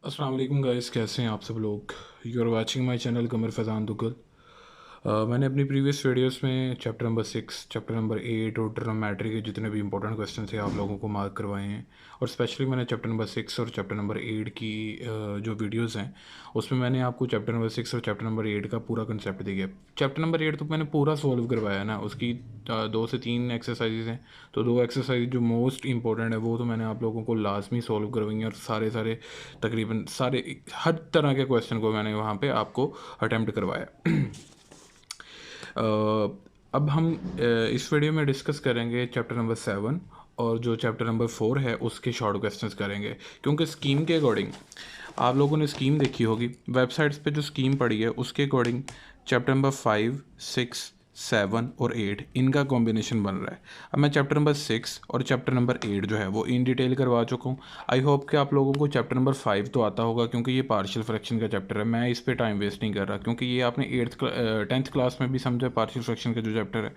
अस्सलाम वालेकुम गाइस, कैसे हैं आप सब लोग। You are watching my channel Qamar Faizan Dugal. मैंने अपनी प्रीवियस वीडियोस में चैप्टर नंबर 6, चैप्टर नंबर 8 और ट्रिग्नोमेट्री के जितने भी इंपॉर्टेंट क्वेश्चन थे आप लोगों को मार्क करवाए हैं। और स्पेशली मैंने चैप्टर नंबर 6 और चैप्टर नंबर 8 की जो वीडियोस हैं उसमें मैंने आपको चैप्टर नंबर 6 और चैप्टर नंबर 8 का पूरा कंसेप्ट दिया। चैप्टर नंबर 8 तो मैंने पूरा सॉल्व करवाया ना, उसकी 2 से 3 एक्सरसाइजेज हैं। तो 2 एक्सरसाइज जो मोस्ट इंपॉर्टेंट है वो तो मैंने आप लोगों को लाजमी सॉल्व करवाई हैं, और सारे सारे तकरीबन सारे हर तरह के क्वेश्चन को मैंने वहाँ पे आपको अटैम्प्ट करवाया। अब हम इस वीडियो में डिस्कस करेंगे चैप्टर नंबर 7, और जो चैप्टर नंबर 4 है उसके शॉर्ट क्वेश्चंस करेंगे। क्योंकि स्कीम के अकॉर्डिंग आप लोगों ने स्कीम देखी होगी वेबसाइट्स पे, जो स्कीम पड़ी है उसके अकॉर्डिंग चैप्टर नंबर 5, 6, 7 और 8 इनका कॉम्बिनेशन बन रहा है। अब मैं चैप्टर नंबर 6 और चैप्टर नंबर 8 जो है वो इन डिटेल करवा चुका हूँ। आई होप कि आप लोगों को चैप्टर नंबर 5 तो आता होगा, क्योंकि ये पार्शियल फ्रैक्शन का चैप्टर है। मैं इस पे टाइम वेस्ट नहीं कर रहा, क्योंकि ये आपने 10th क्लास में भी समझा। पार्शियल फ्रैक्शन का जो चैप्टर है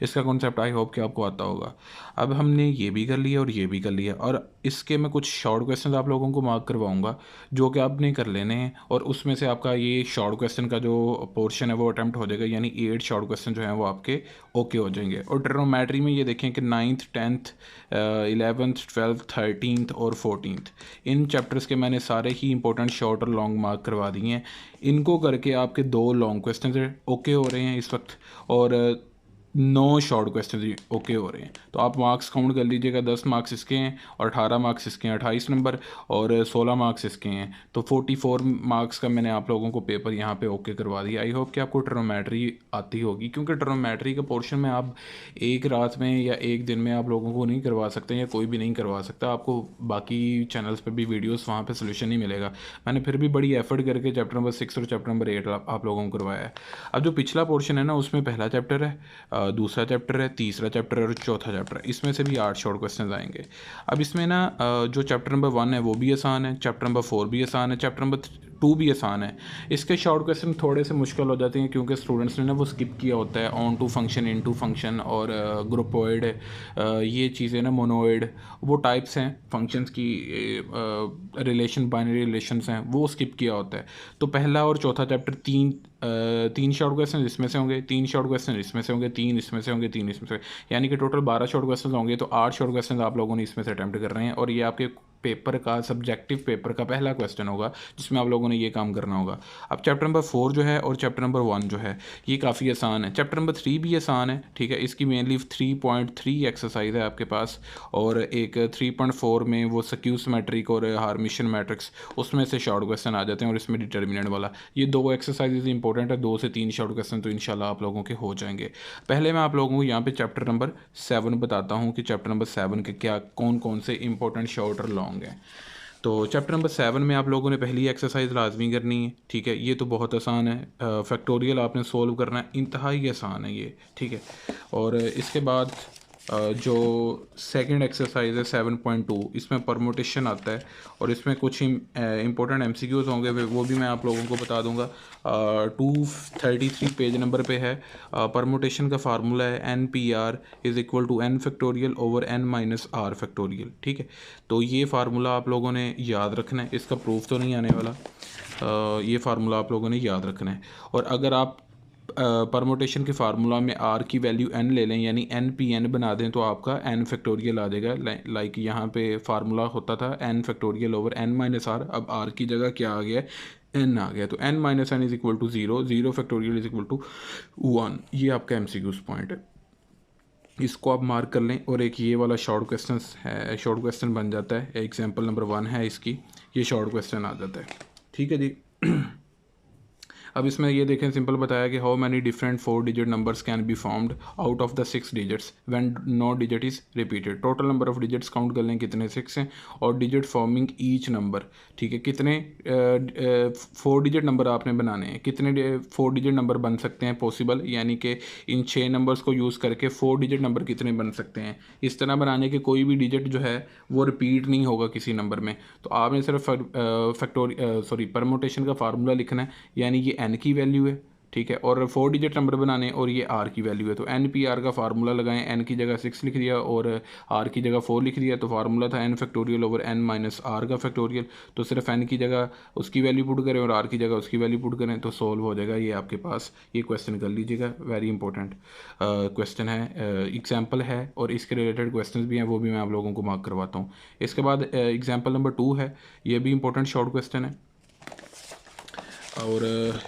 इसका कॉन्सेप्ट आई होप कि आपको आता होगा। अब हमने ये भी कर लिया और ये भी कर लिया, और इसके मैं कुछ शॉर्ट क्वेश्चन आप लोगों को मार्क करवाऊंगा जो कि आपने कर लेने हैं, और उसमें से आपका ये शॉर्ट क्वेश्चन का जो पोर्शन है वो अटैम्प्ट हो जाएगा, यानी 8 शॉर्ट क्वेश्चन जो हैं वो आपके ओके हो जाएंगे। और ट्रिग्नोमेट्री में ये देखें कि 9th, 10th, 11th, 12th, 13th और 14th इन चैप्टर्स के मैंने सारे ही इंपॉर्टेंट शॉर्ट और लॉन्ग मार्क करवा दिए हैं। इनको करके आपके 2 लॉन्ग क्वेश्चन ओके हो रहे हैं इस वक्त, और 9 शॉर्ट क्वेश्चन ओके हो रहे हैं। तो आप मार्क्स काउंट कर लीजिएगा, 10 मार्क्स इसके हैं और 18 मार्क्स इसके हैं, 28 नंबर, और 16 मार्क्स इसके हैं। तो 44 मार्क्स का मैंने आप लोगों को पेपर यहाँ पे ओके करवा दिया। आई होप कि आपको ट्रिग्नोमेट्री आती होगी, क्योंकि ट्रिग्नोमेट्री का पोर्शन में आप एक रात में या एक दिन में आप लोगों को नहीं करवा सकते, या कोई भी नहीं करवा सकता। आपको बाकी चैनल्स पर भी वीडियोज़ वहाँ पर सोल्यूशन नहीं मिलेगा। मैंने फिर भी बड़ी एफर्ट करके चैप्टर नंबर 6 और चैप्टर नंबर 8 आप लोगों को करवाया है। अब जो पिछला पोर्शन है ना, उसमें पहला चैप्टर है, दूसरा चैप्टर है, तीसरा चैप्टर है और चौथा चैप्टर है। इसमें से भी 8 शॉर्ट क्वेश्चन आएंगे। अब इसमें ना जो चैप्टर नंबर 1 है वो भी आसान है, चैप्टर नंबर 4 भी आसान है, चैप्टर नंबर 2 भी आसान है। इसके शॉर्ट क्वेश्चन थोड़े से मुश्किल हो जाते हैं, क्योंकि स्टूडेंट्स ने ना वो स्किप किया होता है। Onto function, into function और ग्रुपोइड, ये चीज़ें ना, मोनोइड, वो टाइप्स हैं फंक्शंस की, रिलेशन, बाइनरी रिलेशंस हैं, वो स्किप किया होता है। तो पहला और चौथा चैप्टर तीन शॉर्ट क्वेश्चन इसमें से होंगे, 3 शॉर्ट क्वेश्चन इसमें से होंगे, 3 इसमें से होंगे, 3 इसमें से, यानी कि टोटल 12 शॉर्ट क्वेश्चन होंगे। तो 8 शॉर्ट क्वेश्चन आप लोगों ने इसमें से अटैम्प्ट कर रहे हैं, और ये आपके पेपर का, सब्जेक्टिव पेपर का पहला क्वेश्चन होगा जिसमें आप लोगों ने ये काम करना होगा। अब चैप्टर नंबर 4 जो है और चैप्टर नंबर 1 जो है ये काफ़ी आसान है। चैप्टर नंबर 3 भी आसान है, ठीक है। इसकी मेनली 3.3 एक्सरसाइज है आपके पास, और एक 3.4 में वो सक्यूस मैट्रिक और हार्मिशन मैट्रिक्स, उसमें से शॉर्ट क्वेश्चन आ जाते हैं, और इसमें डिटर्मिनेंट वाला। ये 2 एक्सरसाइजेज इंपॉर्टेंट है, 2 से 3 शॉर्ट क्वेश्चन तो इंशाल्लाह आप लोगों के हो जाएंगे। पहले मैं आप लोगों को यहाँ पे चैप्टर नंबर 7 बताता हूँ कि चैप्टर नंबर 7 के क्या कौन कौन से इंपॉर्टेंट शॉर्ट और लॉन्ग हैं। तो चैप्टर नंबर 7 में आप लोगों ने पहली एक्सरसाइज लाजमी करनी है, ठीक है। ये तो बहुत आसान है, फैक्टोरियल आपने सोल्व करना है, इंतहाई आसान है ये, ठीक है। और इसके बाद जो सेकंड एक्सरसाइज है 7.2, इसमें परमुटेशन आता है, और इसमें कुछ इंपॉर्टेंट एमसीक्यूज होंगे, वो भी मैं आप लोगों को बता दूंगा। 233 पेज नंबर पे है। परमुटेशन का फार्मूला है NPR is equal to N factorial over N minus R factorial, ठीक है। तो ये फार्मूला आप लोगों ने याद रखना है, इसका प्रूफ तो नहीं आने वाला। ये फार्मूला आप लोगों ने याद रखना है। और अगर आप परमुटेशन के फार्मूला में R की वैल्यू n ले लें, यानी NPN बना दें, तो आपका n फैक्टोरियल आ जाएगा। लाइक यहाँ पे फार्मूला होता था n factorial over n minus R, अब R की जगह क्या आ गया, n आ गया। तो n minus n is equal to 0, 0 factorial is equal to 1। ये आपका MCQs पॉइंट है, इसको आप मार्क कर लें। और एक ये वाला शॉर्ट क्वेश्चन है, शॉर्ट क्वेश्चन बन जाता है, एग्जाम्पल नंबर 1 है इसकी, ये शॉर्ट क्वेश्चन आ जाता है, ठीक है जी। अब इसमें ये देखें, सिंपल बताया कि how many different 4 digit numbers can be formed out of the 6 digits when no digit is repeated. Total number of digits count कर लें कितने 6 हैं, और डिजिट फॉर्मिंग ईच नंबर, ठीक है। कितने 4 डिजिट नंबर आपने बनाने हैं, कितने 4 डिजिट नंबर बन सकते हैं पॉसिबल, यानी कि इन 6 नंबर्स को यूज़ करके 4 डिजिट नंबर कितने बन सकते हैं। इस तरह बनाने के कोई भी डिजिट जो है वो रिपीट नहीं होगा किसी नंबर में। तो आपने सिर्फ परमुटेशन का फार्मूला लिखना है, यानी ये n की वैल्यू है, ठीक है। और 4 डिजिट नंबर बनाने और ये आर की वैल्यू है, तो एन पी आर का फार्मूला लगाएं, एन की जगह 6 लिख दिया और आर की जगह 4 लिख दिया, तो फार्मूला था N factorial over N minus R का फैक्टोरियल। तो सिर्फ एन की जगह उसकी वैल्यू पुट करें और आर की जगह उसकी वैल्यू पुट करें तो सॉल्व हो जाएगा। ये आपके पास ये क्वेश्चन कर लीजिएगा, वेरी इंपॉर्टेंट क्वेश्चन है, एग्जाम्पल है और इसके रिलेटेड क्वेश्चन भी हैं, वो भी मैं आप लोगों को मार्क करवाता हूँ। इसके बाद एग्जाम्पल नंबर 2 है, ये भी इंपॉर्टेंट शॉर्ट क्वेश्चन है। और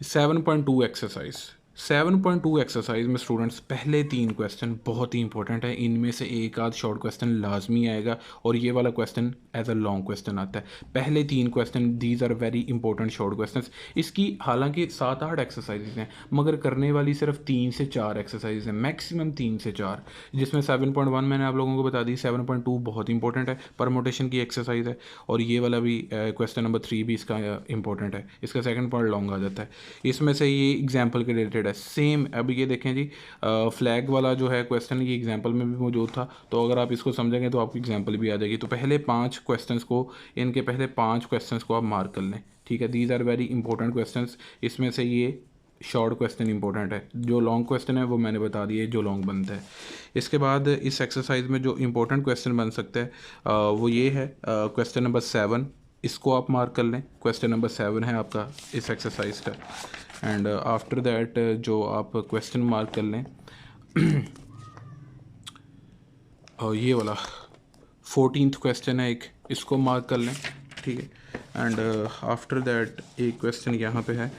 7.2 एक्सरसाइज, 7.2 एक्सरसाइज में स्टूडेंट्स पहले 3 क्वेश्चन बहुत ही इंपॉर्टेंट है, इनमें से एक आध शॉर्ट क्वेश्चन लाजमी आएगा और ये वाला question as a long question आता है। पहले 3 question these are very important short question. इसकी हालांकि 7-8 एक्सरसाइजेज हैं मगर करने वाली सिर्फ 3 से 4 एक्सरसाइज हैं, मैक्सिमम 3 से 4, जिसमें 7.1 मैंने आप लोगों को बता दी, 7.2 बहुत इंपॉर्टेंट है, परमोटेशन की एक्सरसाइज है और ये वाला भी क्वेश्चन नंबर 3 भी इसका इंपॉर्टेंट है, इसका सेकंड पार्ट लॉन्ग आ जाता है। इसमें से ये एग्जाम्पल के रिलेटेड है सेम। अब ये देखें जी, फ्लैग वाला जो है क्वेश्चन ये एग्जाम्पल में भी मौजूद था, तो अगर आप इसको समझेंगे तो आपको एग्जाम्पल भी आ जाएगी। तो पहले 5 क्वेश्चंस को, इनके पहले 5 क्वेश्चंस को आप मार्क कर लें, ठीक है। These are very important questions, इसमें से ये शॉर्ट क्वेश्चन इंपॉर्टेंट है, जो लॉन्ग क्वेश्चन है वो मैंने बता दिए जो लॉन्ग बनता है। इसके बाद इस एक्सरसाइज में जो इंपॉर्टेंट क्वेश्चन बन सकता है वो ये है क्वेश्चन नंबर 7, इसको आप मार्क कर लें, क्वेश्चन नंबर 7 है आपका इस एक्सरसाइज का। एंड आफ्टर दैट जो आप क्वेश्चन मार्क कर लें और ये वाला 14th क्वेश्चन है एक, इसको मार्क कर लें, ठीक है। एंड आफ्टर दैट एक क्वेश्चन यहाँ पे है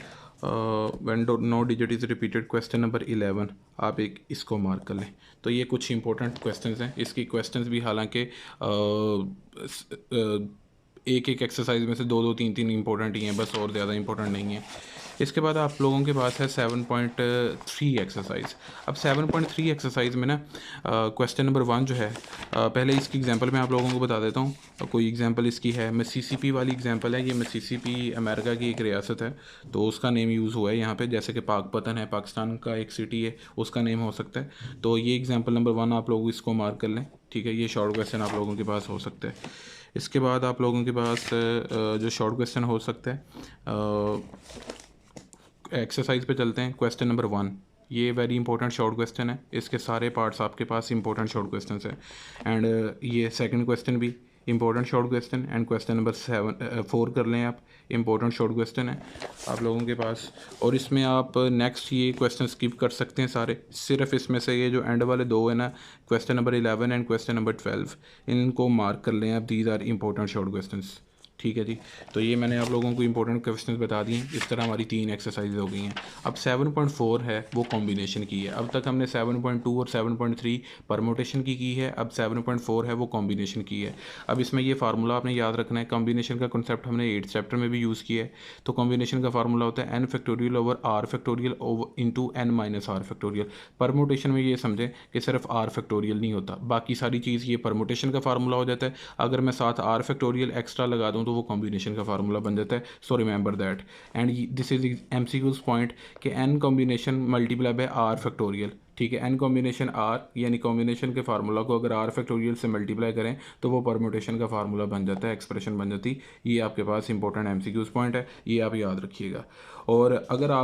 when no digit is repeated, question number 11, आप एक इसको मार्क कर लें। तो ये कुछ इंपॉर्टेंट क्वेश्चंस हैं, इसकी क्वेश्चंस भी हालांकि एक एक एक्सरसाइज में से 2-2 3-3 इंपॉर्टेंट ही हैं बस, और ज़्यादा इंपॉर्टेंट नहीं है। इसके बाद आप लोगों के पास है 7.3 एक्सरसाइज। अब 7.3 एक्सरसाइज में ना क्वेश्चन नंबर 1 जो है, पहले इसकी एग्जांपल मैं आप लोगों को बता देता हूँ। कोई एग्जांपल इसकी है, मिसिसिपी वाली एग्जांपल है। ये मिसिसिपी अमेरिका की एक रियासत है, तो उसका नेम यूज़ हुआ है यहाँ पे, जैसे कि पाकपतन है पाकिस्तान का एक सिटी है, उसका नेम हो सकता है। तो ये एग्जाम्पल नंबर 1 आप लोग इसको मार्क कर लें, ठीक है। ये शॉर्ट क्वेश्चन आप लोगों के पास हो सकता है। इसके बाद आप लोगों के पास जो शॉर्ट क्वेश्चन हो सकता है, एक्सरसाइज पे चलते हैं। क्वेश्चन नंबर 1, ये वेरी इंपॉर्टेंट शॉर्ट क्वेश्चन है, इसके सारे पार्ट्स आपके पास इंपॉर्टेंट शॉर्ट क्वेश्चन है। एंड ये सेकंड क्वेश्चन भी important short question, and question number 4 कर लें आप, इंपॉर्टेंट शॉर्ट क्वेश्चन है आप लोगों के पास। और इसमें आप नेक्स्ट ये क्वेश्चन स्किप कर सकते हैं सारे, सिर्फ इसमें से ये जो एंड वाले 2 है ना, question number 11 and question number 12, इनको मार्क कर लें आप, these are important short question, ठीक है जी। तो ये मैंने आप लोगों को इंपॉर्टेंट क्वेश्चंस बता दिए। इस तरह हमारी 3 एक्सरसाइज हो गई हैं। अब 7.4 है वो कॉम्बिनेशन की है। अब तक हमने 7.2 और 7.3 परमोटेशन की है, अब 7.4 है वो कॉम्बिनेशन की है। अब इसमें ये फार्मूला आपने याद रखना है, कॉम्बिनेशन का कॉन्सेप्ट हमने 8th चैप्टर में भी यूज़ किया है। तो कॉम्बिनेशन का फार्मूला होता है n factorial over r factorial over into n minus r factorial. Permutation में ये समझें कि सिर्फ आर फैक्टोरियल नहीं होता, बाकी सारी चीज़ ये परमोटेशन का फार्मूला हो जाता है। अगर मैं साथ आर फैक्टोरियल एक्स्ट्रा लगा दूँ तो वो कॉम्बिनेशन का फार्मूला बन जाता है। So remember that, and this is MCQs point कि n combination multiply by r factorial, ठीक है। एन कॉम्बिनेशन आर यानी कॉम्बिनेशन के फार्मूला को अगर आर फैक्टोरियल से मल्टीप्लाई करें तो वो परम्यूटेशन का फार्मूला बन जाता है, एक्सप्रेशन बन जाती। ये आपके पास इंपॉर्टेंट एमसीक्यूज पॉइंट है, ये आप याद रखिएगा। और अगर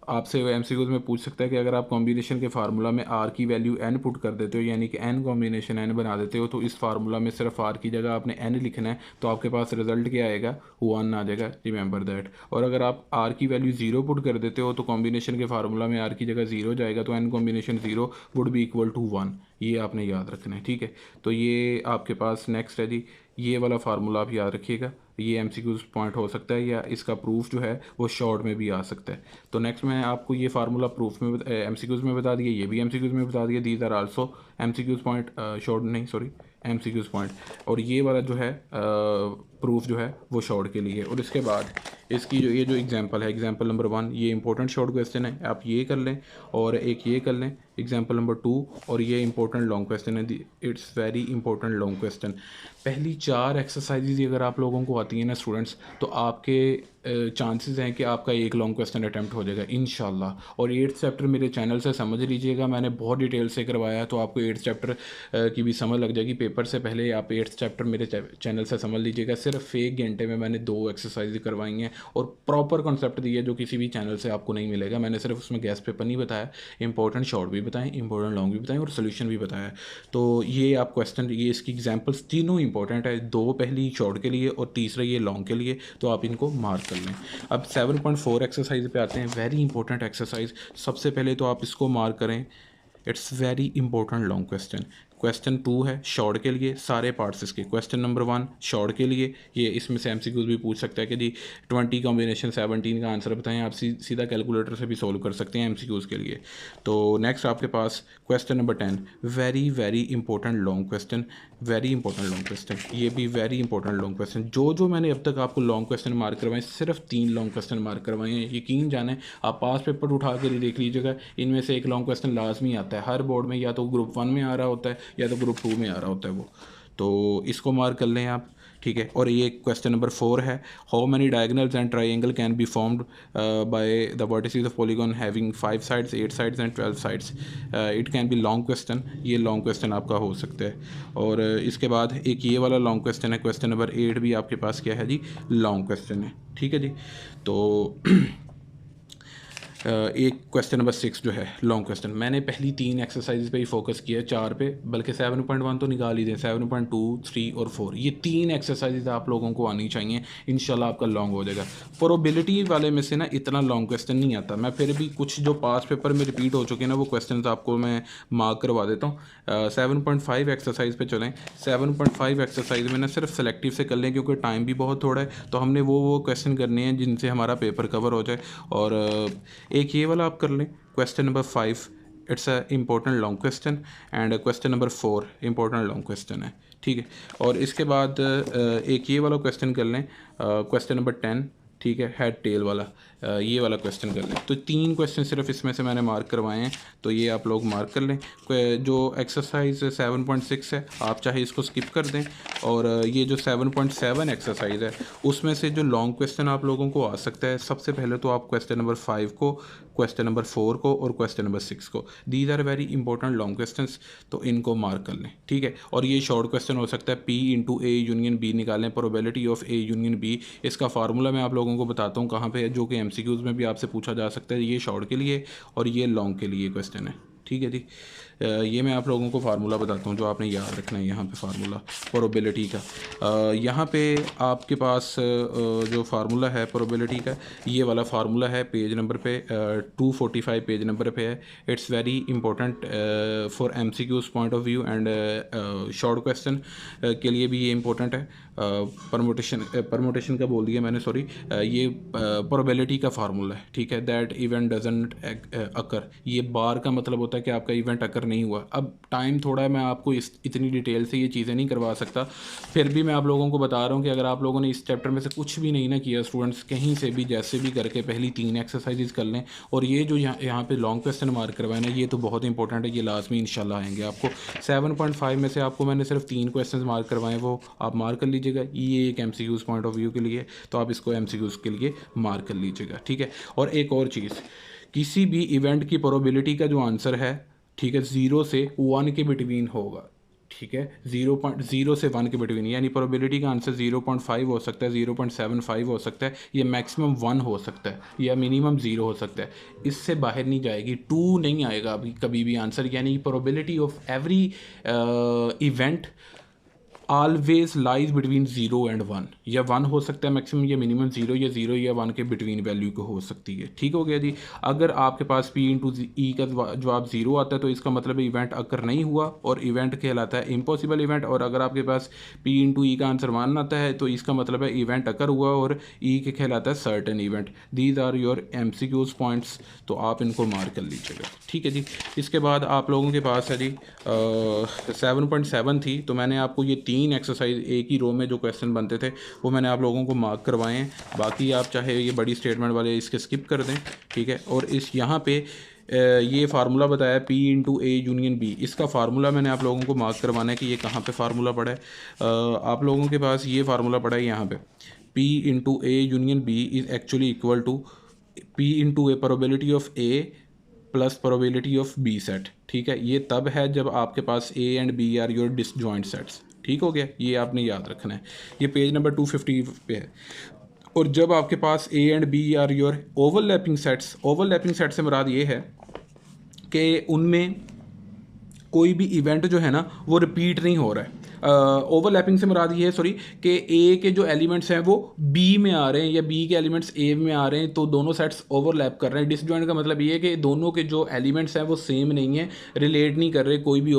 आपसे एमसीक्यूज में पूछ सकता है कि अगर आप कॉम्बिनेशन के फार्मूला में आर की वैल्यू एन पुट कर देते हो, यानी कि एन कॉम्बिनेशन एन बना देते हो, तो इस फार्मूला में सिर्फ आर की जगह आपने एन लिखना है, तो आपके पास रिजल्ट क्या आएगा, 1 आ जाएगा, रिमेंबर दैट। और अगर आप आर की वैल्यू 0 पुट कर देते हो तो कॉम्बिनेशन के फार्मूला में आर की जगह 0 जाएगा, तो n combination 0 would be equal to 1। ये आपने याद रखना है, ठीक है। तो ये आपके पास नेक्स्ट है जी, ये वाला फार्मूला आप याद रखिएगा। ये एमसीक्यूज पॉइंट हो सकता है या इसका प्रूफ जो है वो शॉर्ट में भी आ सकता है। तो नेक्स्ट मैं आपको ये फार्मूला प्रूफ में एमसीक्यूज में बता दिया, ये भी एमसीक्यूज में बता दिया। These are also MCQs point, short नहीं सॉरी एमसीक्यूज पॉइंट। और ये वाला जो है प्रूफ जो है वो शॉर्ट के लिए। और इसके बाद इसकी ये जो एग्जांपल है, एग्जांपल नंबर 1, ये इंपॉर्टेंट शॉर्ट क्वेश्चन है, आप ये कर लें और एक ये कर लें, एग्जाम्पल नंबर 2, और ये इंपॉर्टेंट लॉन्ग क्वेश्चन है, it's very important long question. पहली 4 एक्सरसाइजेज अगर आप लोगों को आती हैं ना स्टूडेंट्स, तो आपके चांसेस हैं कि आपका एक लॉन्ग क्वेश्चन अटैम्प्ट हो जाएगा इंशाल्लाह। और 8th चैप्टर मेरे चैनल से समझ लीजिएगा, मैंने बहुत डिटेल से करवाया, तो आपको 8th चैप्टर की भी समझ लग जाएगी। पेपर से पहले आप 8th चैप्टर मेरे चैनल से समझ लीजिएगा। सिर्फ 1 घंटे में मैंने 2 एक्सरसाइज करवाई हैं और प्रॉपर कॉन्सेप्ट दिया जो किसी भी चैनल से आपको नहीं मिलेगा। मैंने सिर्फ उसमें गैस पेपर नहीं बताया, इंपॉर्टेंट शॉर्ट भी बताएं, इंपॉर्टेंट लॉन्ग भी बताएं और सोल्यूशन भी बताया। तो ये आप क्वेश्चन, ये इसकी एग्जांपल्स तीनों इंपॉर्टेंट है, 2 पहली शॉर्ट के लिए और तीसरा ये लॉन्ग के लिए, तो आप इनको मार्क कर लें। अब 7.4 एक्सरसाइज पे आते हैं, वेरी इंपॉर्टेंट एक्सरसाइज। सबसे पहले तो आप इसको मार्क करें, it's very important long question. Question 2 है शॉर्ट के लिए, सारे पार्ट्स इसके। क्वेश्चन नंबर 1 शॉर्ट के लिए, ये इसमें से एमसीक्यूज भी पूछ सकता है कि जी 20 कॉम्बिनेशन 17 का आंसर बताएं। आप सीधा कैलकुलेटर से भी सोल्व कर सकते हैं एमसीक्यूज के लिए। तो नेक्स्ट आपके पास question number 10, very very important long question, very important long question, ये भी वेरी इंपॉर्टेंट लॉन्ग क्वेश्चन। जो मैंने अब तक आपको लॉन्ग क्वेश्चन मार्क करवाए, सिर्फ 3 लॉन्ग क्वेश्चन मार्क करवाए हैं। यकीन जाने, आप पास पेपर उठा के देख लीजिएगा, इनमें से एक लॉन्ग क्वेश्चन लाजमी आता है हर बोर्ड में, या तो ग्रुप 1 में आ रहा होता है या तो ग्रुप 2 में आ रहा होता है वो। तो इसको मार्क कर लें आप, ठीक है। और ये क्वेश्चन नंबर 4 है, how many diagonals and triangle can be formed by the vertices of polygon having 5 sides, 8 sides and 12 sides. It can be long question, ये लॉन्ग क्वेश्चन आपका हो सकता है। और इसके बाद एक ये वाला लॉन्ग क्वेश्चन है, क्वेश्चन नंबर 8 भी आपके पास क्या है जी, लॉन्ग क्वेश्चन है, ठीक है जी। तो एक क्वेश्चन नंबर 6 जो है लॉन्ग क्वेश्चन, मैंने पहली 3 एक्सरसाइज पे ही फोकस किया, 4 पे, बल्कि 7.1 तो निकाल ही दें, 7.2, 3 और 4, ये 3 एक्सरसाइज आप लोगों को आनी चाहिए, इंशाल्लाह आपका लॉन्ग हो जाएगा। प्रोबेबिलिटी वाले में से ना इतना लॉन्ग क्वेश्चन नहीं आता, मैं फिर भी कुछ जो पास पेपर में रिपीट हो चुके हैं ना वो क्वेश्चन आपको मैं मार्क करवा देता हूँ। 7.5 एक्सरसाइज पे चलें। 7.5 एक्सरसाइज में ना सिर्फ सेलेक्टिव से कर लें, क्योंकि टाइम भी बहुत थोड़ा है, तो हमने वो क्वेश्चन करने हैं जिनसे हमारा पेपर कवर हो जाए। और एक ये वाला आप कर लें, question number 5, it's a important long question, and question number 4 important long question है, ठीक है। और इसके बाद एक ये वाला क्वेश्चन कर लें, क्वेश्चन नंबर 10, ठीक है, हेड टेल वाला, ये वाला क्वेश्चन कर लें। तो 3 क्वेश्चन सिर्फ इसमें से मैंने मार्क करवाए हैं, तो ये आप लोग मार्क कर लें। जो एक्सरसाइज 7.6 है, आप चाहे इसको स्किप कर दें। और ये जो 7.7 एक्सरसाइज है, उसमें से जो लॉन्ग क्वेश्चन आप लोगों को आ सकता है, सबसे पहले तो आप क्वेश्चन नंबर 5 को, क्वेश्चन नंबर 4 को और क्वेश्चन नंबर 6 को, these are very important long questions, तो इनको मार्क कर लें, ठीक है। और ये शॉर्ट क्वेश्चन हो सकता है, P into A union B निकालें, probability of A union B। इसका फार्मूला मैं आप लोगों को बताता हूँ कहाँ पे है, जो कि MCQs में भी आपसे पूछा जा सकता है। ये शॉर्ट के लिए और ये लॉन्ग के लिए क्वेश्चन है, ठीक है जी। ये मैं आप लोगों को फार्मूला बताता हूँ जो आपने याद रखना है। यहाँ पे फार्मूला प्रोबेबिलिटी का, यहाँ पे आपके पास जो फार्मूला है प्रोबेबिलिटी का, ये वाला फार्मूला है पेज नंबर पे 245 पेज नंबर पे है। It's very important for MCQs point of view and short question के लिए भी ये इंपॉर्टेंट है। परमोटेशन का बोल दिया मैंने, सॉरी, ये प्रोबेबिलिटी का फार्मूला है, ठीक है। दैट इवेंट डजंट अकर, ये बार का मतलब होता है कि आपका इवेंट अकर नहीं हुआ। अब टाइम थोड़ा है, मैं आपको इतनी डिटेल से ये चीज़ें नहीं करवा सकता, फिर भी मैं आप लोगों को बता रहा हूँ कि अगर आप लोगों ने इस चैप्टर में से कुछ भी नहीं ना किया स्टूडेंट्स, कहीं से भी जैसे भी करके पहली 3 एक्सरसाइजेज कर लें। और ये जो यहाँ पे लॉन्ग क्वेश्चन मार्क करवाए ना, ये तो बहुत इंपॉर्टेंट है, ये लाजमी इंशाल्लाह आएंगे आपको। 7.5 में से आपको मैंने सिर्फ 3 क्वेश्चन मार्क करवाए, वो आप मार्क कर लीजिएगा। ये एक MCQs पॉइंट ऑफ व्यू के लिए, तो आप इसको MCQs के लिए मार्क कर लीजिएगा, ठीक है। और एक और चीज़, किसी भी इवेंट की प्रोबेबिलिटी का जो आंसर है, ठीक है, 0 से 1 के बिटवीन होगा, ठीक है। 0.0 से 1 के बिटवीन, यानी प्रोबेबिलिटी का आंसर 0.5 हो सकता है, 0.75 हो सकता है, या मैक्सिमम 1 हो सकता है, या मिनिमम 0 हो सकता है। इससे बाहर नहीं जाएगी, 2 नहीं आएगा अभी कभी भी आंसर। यानी probability of every event always lies between 0 and 1, या 1 हो सकता है मैक्सिमम, या मिनिमम 0, या 0 या 1 के बिटवीन वैल्यू को हो सकती है, ठीक हो गया जी। अगर आपके पास P इंटू E का जवाब 0 आता है तो इसका मतलब इवेंट अकर नहीं हुआ और इवेंट कहलाता है इम्पॉसिबल इवेंट। और अगर आपके पास P इंटू E का आंसर 1 आता है तो इसका मतलब है इवेंट अकर हुआ और E के कहलाता है certain event. These are your MCQs points, तो आप इनको मार्क कर लीजिएगा, ठीक है जी। इसके बाद आप लोगों के पास है जी 7.7 थी, तो मैंने आपको ये 3 एक्सरसाइज एक ही रो में जो क्वेश्चन बनते थे वो मैंने आप लोगों को मार्क करवाए हैं। बाकी आप चाहे ये बड़ी स्टेटमेंट वाले इसके स्किप कर दें, ठीक है। और इस यहाँ पे ये फार्मूला बताया P इंटू ए यूनियन बी, इसका फार्मूला मैंने आप लोगों को मार्क करवाना है कि ये कहाँ पे फार्मूला पड़ा है। आप लोगों के पास ये फार्मूला पड़ा है यहाँ पे, P into A union B is actually equal to P into A probability of A plus probability of B set. ठीक है, ये तब है जब आपके पास A and B are your disjoint sets. ठीक हो गया, ये आपने याद रखना है। ये पेज नंबर 250 पे है। और जब आपके पास A and B are your overlapping sets, overlapping set से मुराद ये है कि उनमें कोई भी इवेंट जो है ना वो रिपीट नहीं हो रहा है। ओवरलैपिंग से मुराद ये है, सॉरी, कि ए के जो एलिमेंट्स हैं वो बी में आ रहे हैं या बी के एलिमेंट्स ए में आ रहे हैं, तो दोनों सेट्स ओवरलैप कर रहे हैं। डिसजॉइंट का मतलब ये है कि दोनों के जो एलिमेंट्स हैं वो सेम नहीं है, रिलेट नहीं कर रहे, कोई भी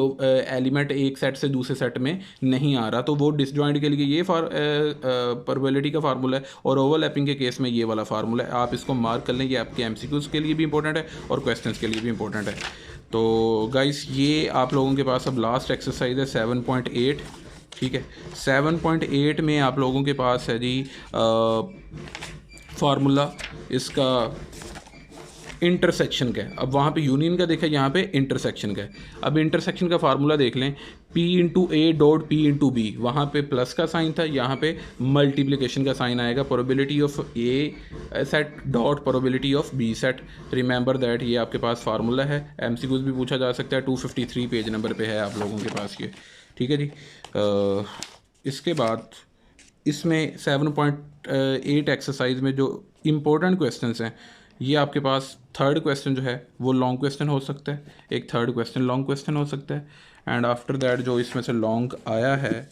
एलिमेंट एक सेट से दूसरे सेट में नहीं आ रहा, तो वो डिसजॉइंट के लिए ये प्रोबेबिलिटी का फार्मूला है। और ओवरलैपिंग के केस में ये वाला फार्मूला है, आप इसको मार्क कर लें। ये आपके एमसीक्यूज़ के लिए भी इंपॉर्टेंट है और क्वेश्चंस के लिए भी इंपॉर्टेंट है। तो गाइस ये आप लोगों के पास अब लास्ट एक्सरसाइज है 7.8। ठीक है, 7.8 में आप लोगों के पास है जी फार्मूला इसका इंटरसेक्शन का है। अब वहाँ पे यूनियन का देखा, यहाँ पे इंटरसेक्शन का है। अब इंटरसेक्शन का फार्मूला देख लें, P into a dot P into b, वहाँ पे प्लस का साइन था, यहाँ पे मल्टीप्लिकेशन का साइन आएगा। Probability of a set dot probability of B set. Remember that ये आपके पास फार्मूला है, एमसीक्यूज़ भी पूछा जा सकता है। 253 पेज नंबर पे है आप लोगों के पास ये। ठीक है जी। इसके बाद इसमें 7.8 एक्सरसाइज में जो इम्पोर्टेंट क्वेश्चंस हैं, ये आपके पास थर्ड क्वेश्चन जो है वो लॉन्ग क्वेश्चन हो सकता है, एक थर्ड क्वेश्चन लॉन्ग क्वेश्चन हो सकता है। एंड आफ्टर दैट जो इसमें से लॉन्ग आया है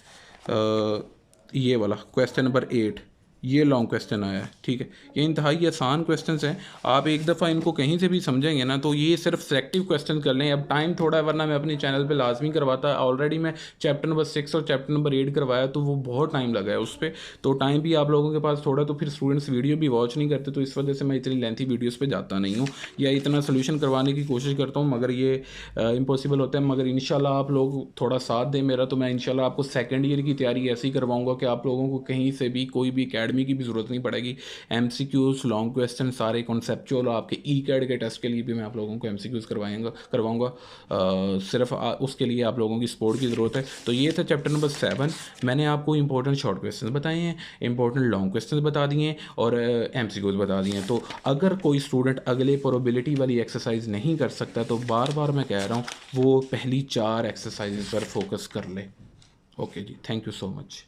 ये वाला क्वेश्चन नंबर 8, ये लॉन्ग क्वेश्चन आया है। ठीक है, ये इंतहाई आसान क्वेश्चंस हैं, आप एक दफ़ा इनको कहीं से भी समझेंगे ना तो ये सिर्फ सेलेक्टिव क्वेश्चन कर लें। अब टाइम थोड़ा है, वरना मैं अपने चैनल पे लाजमी करवाता। ऑलरेडी मैं चैप्टर नंबर 6 और चैप्टर नंबर 8 करवाया, तो वो बहुत टाइम लगा है उस पर, तो टाइम भी आप लोगों के पास थोड़ा, तो फिर स्टूडेंट्स वीडियो भी वॉच नहीं करते, तो इस वजह से मैं इतनी लेंथी वीडियोज़ पर जाता नहीं हूँ या इतना सोल्यूशन करवाने की कोशिश करता हूँ, मगर ये इम्पॉसिबल होता है। मगर इंशाल्लाह आप लोग थोड़ा साथ दें मेरा, तो मैं इंशाल्लाह आपको सेकेंड ईयर की तैयारी ऐसी करवाऊँगा कि आप लोगों को कहीं से भी कोई भी अकेडमी की भी ज़रूरत नहीं पड़ेगी। एमसीक्यूज़ लॉन्ग क्वेश्चन सारे कॉन्सेप्चुअल, आपके ई कैड के टेस्ट के लिए भी मैं आप लोगों को एमसीक्यूज़ करवाऊंगा। सिर्फ उसके लिए आप लोगों की सपोर्ट की ज़रूरत है। तो ये था चैप्टर नंबर 7। मैंने आपको इंपॉर्टेंट शॉर्ट क्वेश्चन बताए हैं, इंपॉर्टेंट लॉन्ग क्वेश्चन बता दिए हैं और एमसीक्यूज़ बता दिए हैं। तो अगर कोई स्टूडेंट अगले प्रोबेबिलिटी वाली एक्सरसाइज नहीं कर सकता, तो बार बार मैं कह रहा हूँ वो पहली 4 एक्सरसाइज पर फोकस कर ले। ओके जी, थैंक यू सो मच।